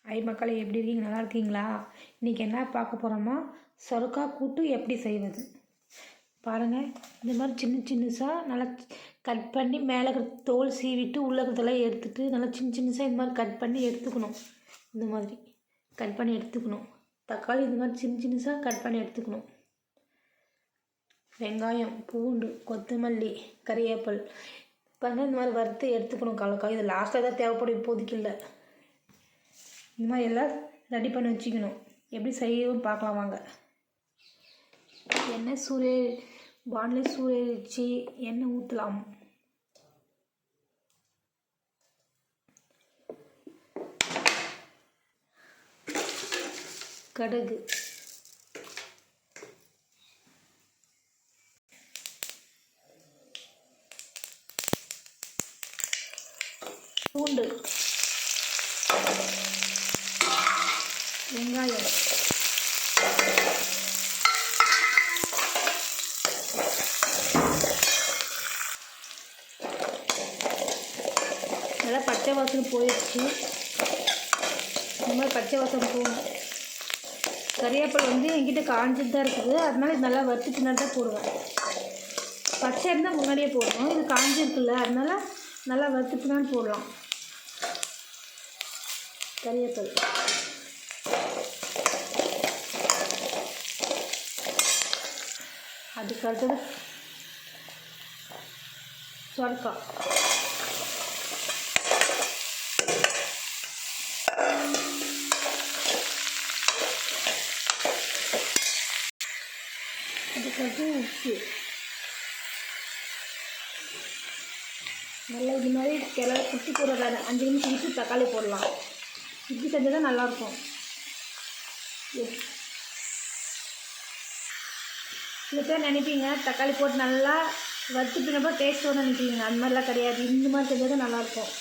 மக்களே, எப்படி இருக்கீங்க? நல்லா இருக்கீங்களா? இன்றைக்கி என்ன பார்க்க போகிறோமா, சொரக்காய் கூட்டு எப்படி செய்வது பாருங்கள். இந்த மாதிரி சின்னசாக நல்லா கட் பண்ணி மேலே இருக்கிற தோல் சீவிட்டு உள்ளே இருக்கிறதெல்லாம் எடுத்துகிட்டு நல்லா சின்னசாக இந்த மாதிரி கட் பண்ணி எடுத்துக்கணும். இந்த மாதிரி கட் பண்ணி எடுத்துக்கணும். தக்காளி இந்த மாதிரி சின்னசாக கட் பண்ணி எடுத்துக்கணும். வெங்காயம், பூண்டு, கொத்தமல்லி, கறிவேப்பிலை பாருங்கள், இந்த மாதிரி வறுத்து எடுத்துக்கணும். கலக்காய் இது லாஸ்ட்டில் தான் தேவைப்படும், இப்போதைக்கு இல்லை. இந்த மாதிரி எல்லாம் ரெடி பண்ணி வச்சுக்கணும். எப்படி செய்யவும் பார்க்கலாம் வாங்க. எண்ணெய் வானிலை சூரிய எண்ணெய் ஊற்றலாம். கடுகு, பூண்டு, வெங்காயம், நல்லா பச்சை வாசனை போயிடுச்சு. இந்த மாதிரி பச்சை வாசனை போகணும். கறிவேப்பிலை என்கிட்ட காஞ்சிட்டு தான் இருக்குது, அதனால இது நல்லா வறுத்து பின்னாடி தான் போடுவேன். பச்சை இருந்தால் முன்னாடியே போடணும். இது காஞ்சி இருக்குல்ல, அதனால நல்லா வறுத்து பின்னாடி போடலாம். கறிவேப்பிலை, அதுக்கு அடுத்தது சொரக்காய், அதுக்கடுத்து உப்பு. நல்லா இது மாதிரி குட்டி போடுற 5 நிமிஷம் விட்டு தக்காளி போடலாம். இப்படி செஞ்சால் தான் நல்லாயிருக்கும். சில பேர் நினைப்பீங்க தக்காளி போட்டு நல்லா வறுத்து பின்னப்போ டேஸ்ட்டோடு நினைப்பீங்க. அந்த மாதிரிலாம் கிடையாது. இந்த மாதிரி செஞ்சால் தான் நல்லாயிருக்கும்.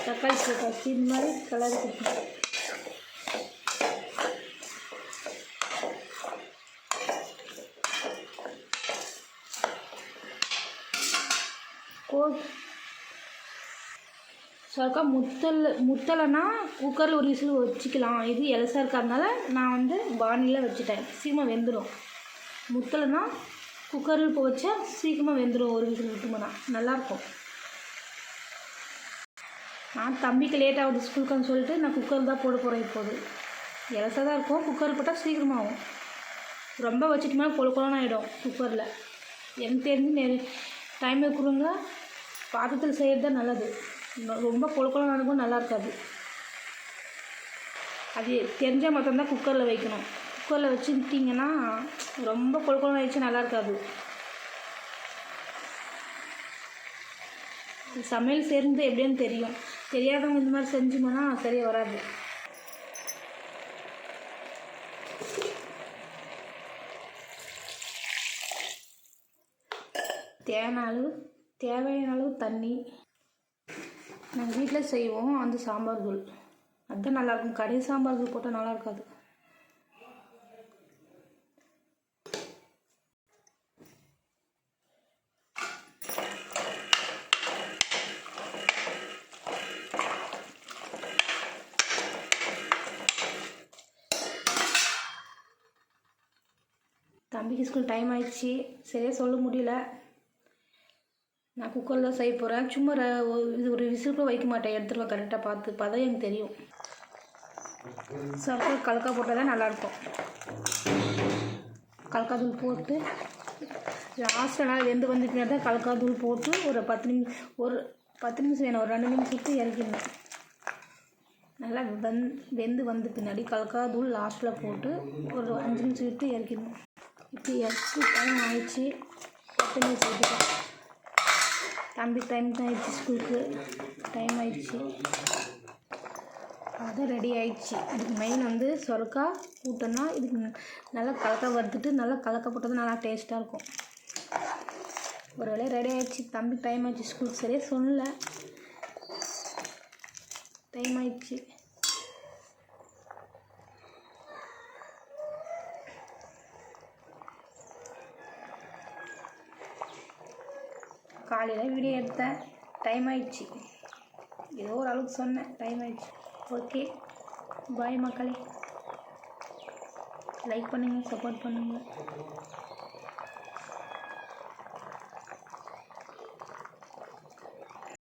தக்காளி போட்டு இந்த மாதிரி கலர் கொடுக்கணும். சொரக்காய் முத்தலைன்னா குக்கரில் ஒரு விசில் வச்சுக்கலாம். இது எலசாக இருக்கிறதுனால நான் பானியில் வச்சுட்டேன். சீக்கிரமாக வெந்துடும். முத்தலைன்னா குக்கரில் இப்போ வச்சா சீக்கிரமாக வெந்துடும். ஒரு விசில் விட்டுமோனா நல்லாயிருக்கும். நான் தம்பிக்கு லேட் ஆகுது ஸ்கூலுக்குன்னு சொல்லிட்டு நான் குக்கர் தான் போட போகிறேன். இப்போது எலசாக தான் இருக்கும். குக்கர் போட்டால் சீக்கிரமாகும். ரொம்ப வச்சுட்டோம்னா கொலன்னு ஆகிடும் குக்கரில். எனக்கு தெரிஞ்சு டைம் இருக்கிறவங்க பாத்திரத்தில் செய்கிறது தான் நல்லது. ரொம்ப கொலன்னு இருக்கும், நல்லா இருக்காது. அது தெரிஞ்சால் மட்டும்தான் குக்கரில் வைக்கணும். குக்கரில் வச்சுட்டிங்கன்னா ரொம்ப கொலன்னு ஆகிடுச்சு, நல்லா இருக்காது. சமையல் சேர்ந்து எப்படின்னு தெரியும். தெரியாதவங்க இந்த மாதிரி செஞ்சோம்னா சரியாக வராது. தேவையான அளவு தண்ணி. நாங்கள் வீட்டில் செய்வோம் அந்த சாம்பார் தூள், அதுதான் நல்லாயிருக்கும். கடை சாம்பார் தூள் போட்டால் நல்லா இருக்காது. தம்பிக்கு ஸ்கூல் டைம் ஆயிடுச்சு, சரியாக சொல்ல முடியல. நான் குக்கரில் தான் செய்ய போகிறேன். சும்மா இது ஒரு விசில் கூட வைக்க மாட்டேன். எடுத்துருவேன் கரெக்டாக பார்த்து. பதம் எனக்கு தெரியும். சொரக்காய் கலக்காய் போட்டால் தான் நல்லாயிருக்கும். கலக்காய் தூள் போட்டு லாஸ்ட்டில் நல்லா வெந்து வந்துட்டு தான் கலக்காய் தூள் போட்டு ஒரு 10 நிமிஷம் வேணும். ஒரு 2 நிமிஷம் விட்டு இறக்கிடணும். நல்லா வெந்து வந்த பின்னாடி கலக்காய் தூள் லாஸ்ட்டில் போட்டு ஒரு 5 நிமிஷம் விட்டு இறக்கிடணும். இப்போ இறக்கி டைம் ஆயிடுச்சு. 10 நிமிஷம் விட்டுட்டேன். தம்பி டைம் தான் ஆயிடுச்சு, ஸ்கூலுக்கு டைம் ஆயிடுச்சு. அதான் ரெடி ஆயிடுச்சு. இதுக்கு மெயின் சொரக்காய் கூட்டம்னா இதுக்கு நல்லா கலக்காய் வறுத்துட்டு நல்லா கலக்காய் போட்டது நல்லா டேஸ்ட்டாக இருக்கும். ஒரு வேளை ரெடி ஆயிடுச்சு. தம்பி டைம் ஆயிடுச்சு ஸ்கூலுக்கு, சரியாக சொல்லலை. டைம் ஆயிடுச்சு. காலையில் வீடியோ எடுத்தேன், டைம் ஆயிடுச்சு. ஏதோ ஒரு அளவுக்கு சொன்னேன், டைம் ஆயிடுச்சு. ஓகே, பாய் மக்களே. லைக் பண்ணுங்கள், சப்போர்ட் பண்ணுங்கள்.